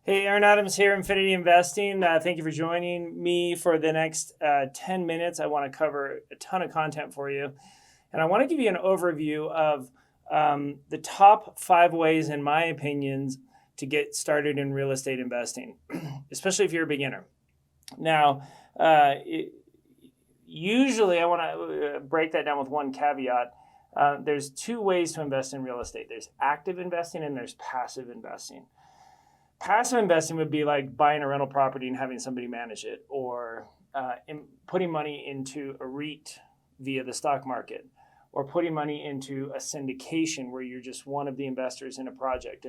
Hey, Aaron Adams here, Infinity Investing. Thank you for joining me for the next 10 minutes. I want to cover a ton of content for you. And I want to give you an overview of the top 5 ways, in my opinions, to get started in real estate investing, especially if you're a beginner. Now, usually I want to break that down with one caveat. There's 2 ways to invest in real estate. There's active investing and there's passive investing. Passive investing would be like buying a rental property and having somebody manage it, or putting money into a REIT via the stock market, or putting money into a syndication where you're just one of the investors in a project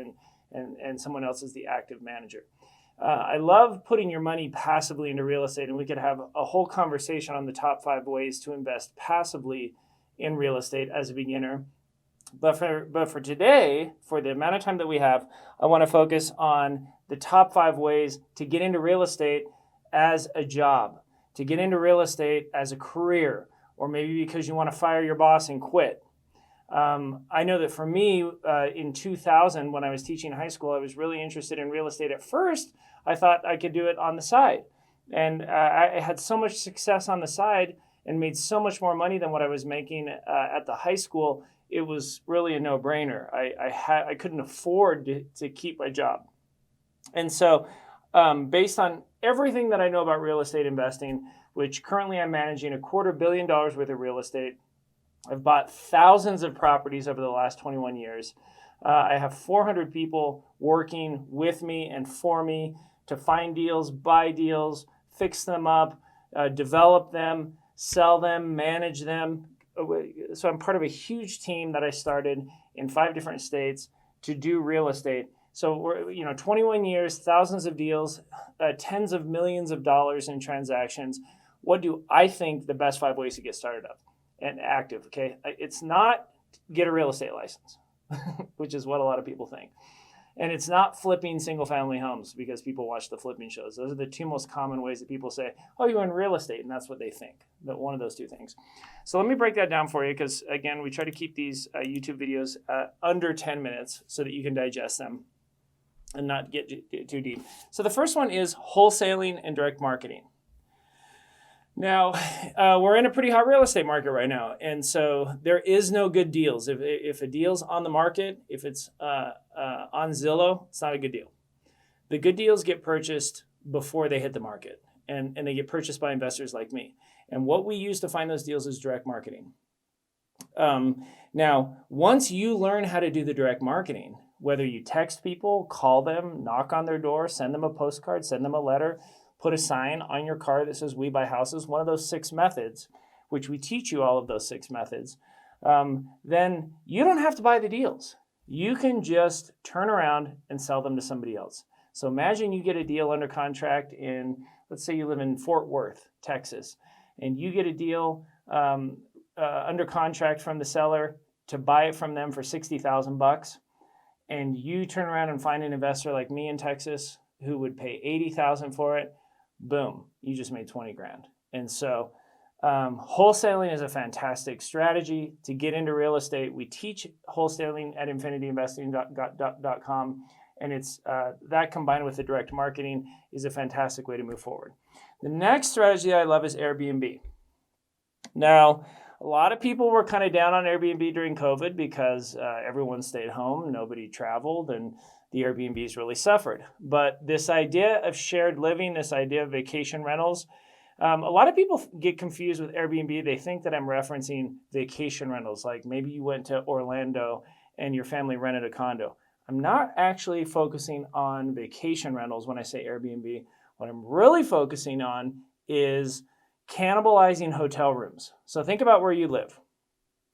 and someone else is the active manager. I love putting your money passively into real estate, and we could have a whole conversation on the top 5 ways to invest passively in real estate as a beginner. But for today, for the amount of time that we have, I want to focus on the top 5 ways to get into real estate as a job, to get into real estate as a career, or maybe because you want to fire your boss and quit. I know that for me, in 2000, when I was teaching high school, I was really interested in real estate. At first, I thought I could do it on the side. And I had so much success on the side and made so much more money than what I was making at the high school. It was really a no-brainer. I couldn't afford to keep my job. And so based on everything that I know about real estate investing, which currently I'm managing $250 million worth of real estate, I've bought thousands of properties over the last 21 years. I have 400 people working with me and for me to find deals, buy deals, fix them up, develop them, sell them, manage them. So I'm part of a huge team that I started in 5 different states to do real estate. So we're 21 years, thousands of deals, tens of millions of dollars in transactions. What do I think the best 5 ways to get started up and active? Okay, it's not get a real estate license, which is what a lot of people think. And it's not flipping single family homes because people watch the flipping shows. Those are the 2 most common ways that people say, oh, you're in real estate, and that's what they think, that one of those 2 things. So let me break that down for you because, again, we try to keep these YouTube videos under 10 minutes so that you can digest them and not get too deep. So the first one is wholesaling and direct marketing. Now, we're in a pretty hot real estate market right now, and so there is no good deals. If a deal's on the market, if it's on Zillow, it's not a good deal. The good deals get purchased before they hit the market, and they get purchased by investors like me. And what we use to find those deals is direct marketing. Now, once you learn how to do the direct marketing, whether you text people, call them, knock on their door, send them a postcard, send them a letter, put a sign on your car that says "We Buy Houses," one of those 6 methods, which we teach you all of those 6 methods, then you don't have to buy the deals. You can just turn around and sell them to somebody else. So imagine you get a deal under contract in, let's say you live in Fort Worth, Texas, and you get a deal under contract from the seller to buy it from them for $60,000, and you turn around and find an investor like me in Texas who would pay $80,000 for it. Boom, you just made 20 grand. And so wholesaling is a fantastic strategy to get into real estate. We teach wholesaling at infinityinvesting.com, and it's that combined with the direct marketing is a fantastic way to move forward. The next strategy I love is Airbnb. Now, a lot of people were kind of down on Airbnb during COVID because everyone stayed home, nobody traveled, and the Airbnbs really suffered. But this idea of shared living, this idea of vacation rentals, a lot of people get confused with Airbnb. They think that I'm referencing vacation rentals, like maybe you went to Orlando and your family rented a condo. I'm not actually focusing on vacation rentals when I say Airbnb. What I'm really focusing on is cannibalizing hotel rooms. So think about where you live.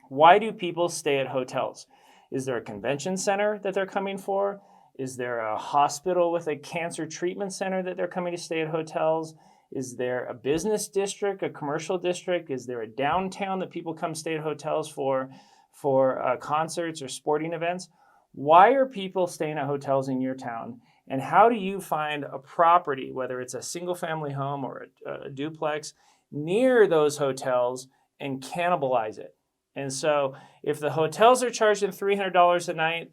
Why do people stay at hotels? Is there a convention center that they're coming for? Is there a hospital with a cancer treatment center that they're coming to stay at hotels? Is there a business district, a commercial district? Is there a downtown that people come stay at hotels for concerts or sporting events? Why are people staying at hotels in your town? And how do you find a property, whether it's a single family home or a duplex, near those hotels and cannibalize it? And so if the hotels are charging $300 a night,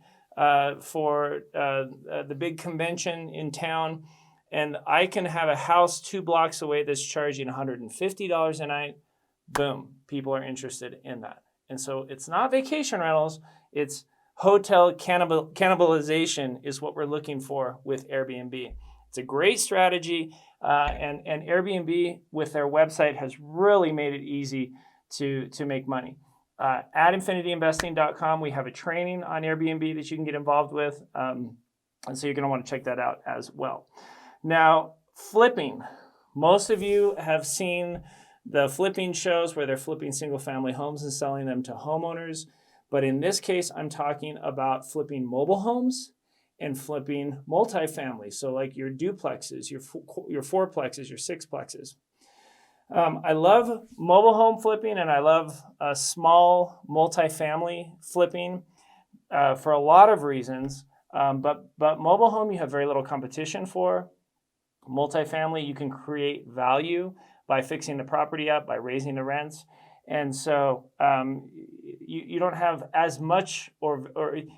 for the big convention in town, and I can have a house 2 blocks away that's charging $150 a night. Boom, people are interested in that. And so it's not vacation rentals, it's hotel cannibalization is what we're looking for with Airbnb. It's a great strategy, and Airbnb with their website has really made it easy to make money. At infinityinvesting.com, we have a training on Airbnb that you can get involved with, and so you're going to want to check that out as well. Now, flipping. Most of you have seen the flipping shows where they're flipping single-family homes and selling them to homeowners. But in this case, I'm talking about flipping mobile homes and flipping multifamily. So like your duplexes, your fourplexes, your sixplexes. I love mobile home flipping, and I love small multifamily flipping for a lot of reasons. But mobile home, you have very little competition for. Multifamily, you can create value by fixing the property up, by raising the rents. And so you don't have as much, or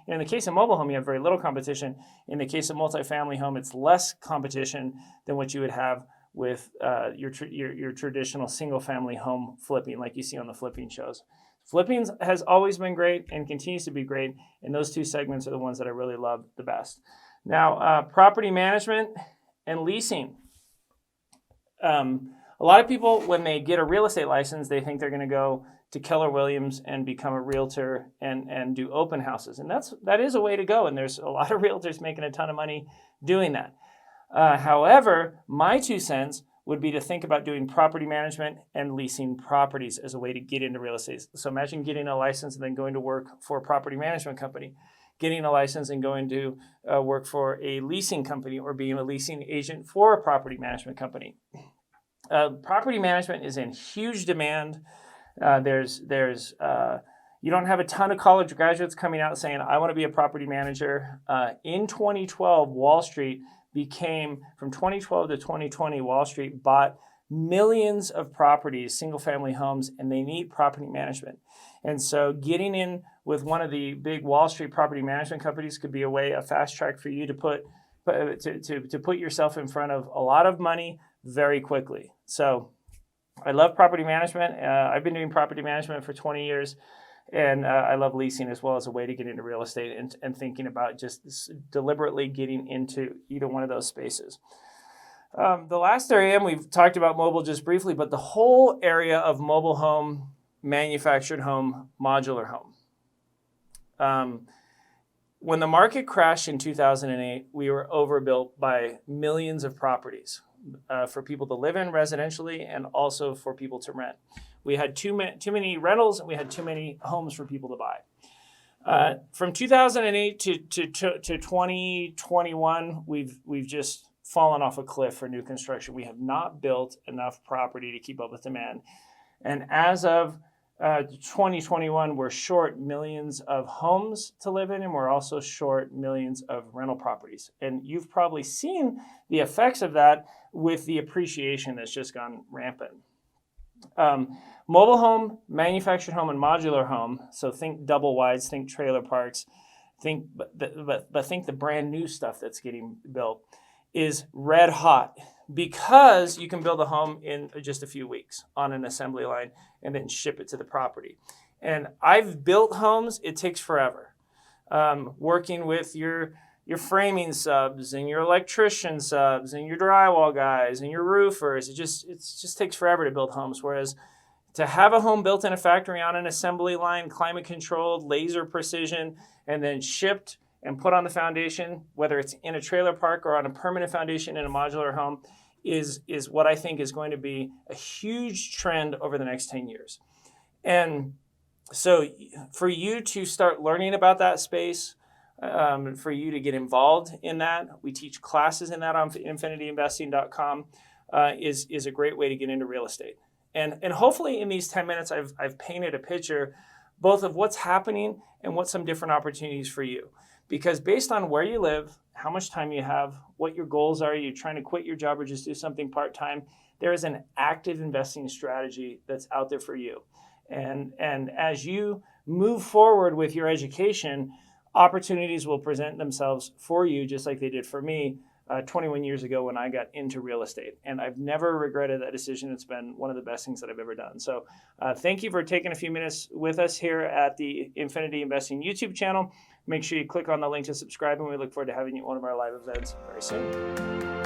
in the case of mobile home, you have very little competition. In the case of multifamily home, it's less competition than what you would have with your traditional single-family home flipping, like you see on the flipping shows. Flipping has always been great and continues to be great, and those two segments are the ones that I really love the best. Now, property management and leasing. A lot of people, when they get a real estate license, they think they're going to go to Keller Williams and become a realtor and do open houses. And that is a way to go. And there's a lot of realtors making a ton of money doing that. However, my 2 cents would be to think about doing property management and leasing properties as a way to get into real estate. So imagine getting a license and then going to work for a property management company, getting a license and going to work for a leasing company, or being a leasing agent for a property management company. Property management is in huge demand. You don't have a ton of college graduates coming out saying, I want to be a property manager. In 2012, Wall Street from 2012 to 2020, Wall Street bought millions of properties, single-family homes, and they need property management. And so getting in with one of the big Wall Street property management companies could be a fast track for you to put yourself in front of a lot of money very quickly. So I love property management. I've been doing property management for 20 years, and I love leasing as well as a way to get into real estate and thinking about just deliberately getting into either one of those spaces. The last area, and we've talked about mobile just briefly, but the whole area of mobile home, manufactured home, modular home. When the market crashed in 2008, we were overbuilt by millions of properties for people to live in residentially and also for people to rent. We had too many rentals, and we had too many homes for people to buy. From 2008 to 2021, we've just fallen off a cliff for new construction. We have not built enough property to keep up with demand. And as of 2021, we're short millions of homes to live in, and we're also short millions of rental properties. And you've probably seen the effects of that with the appreciation that's just gone rampant. Mobile home, manufactured home, and modular home. So think double wides, think trailer parks, think the brand new stuff that's getting built is red hot, because you can build a home in just a few weeks on an assembly line and then ship it to the property. And I've built homes, it takes forever. Working with your framing subs and your electrician subs and your drywall guys and your roofers, it just takes forever to build homes. Whereas to have a home built in a factory on an assembly line, climate controlled, laser precision, and then shipped and put on the foundation, whether it's in a trailer park or on a permanent foundation in a modular home, is what I think is going to be a huge trend over the next 10 years. And so for you to start learning about that space, for you to get involved in that, we teach classes in that on infinityinvesting.com, is a great way to get into real estate. And hopefully in these 10 minutes, I've painted a picture both of what's happening and what some different opportunities for you. Because based on where you live, how much time you have, what your goals are, you're trying to quit your job or just do something part-time, there is an active investing strategy that's out there for you. And as you move forward with your education, opportunities will present themselves for you just like they did for me 21 years ago when I got into real estate. And I've never regretted that decision. It's been one of the best things that I've ever done. So thank you for taking a few minutes with us here at the Infinity Investing YouTube channel. Make sure you click on the link to subscribe, and we look forward to having you at one of our live events very soon.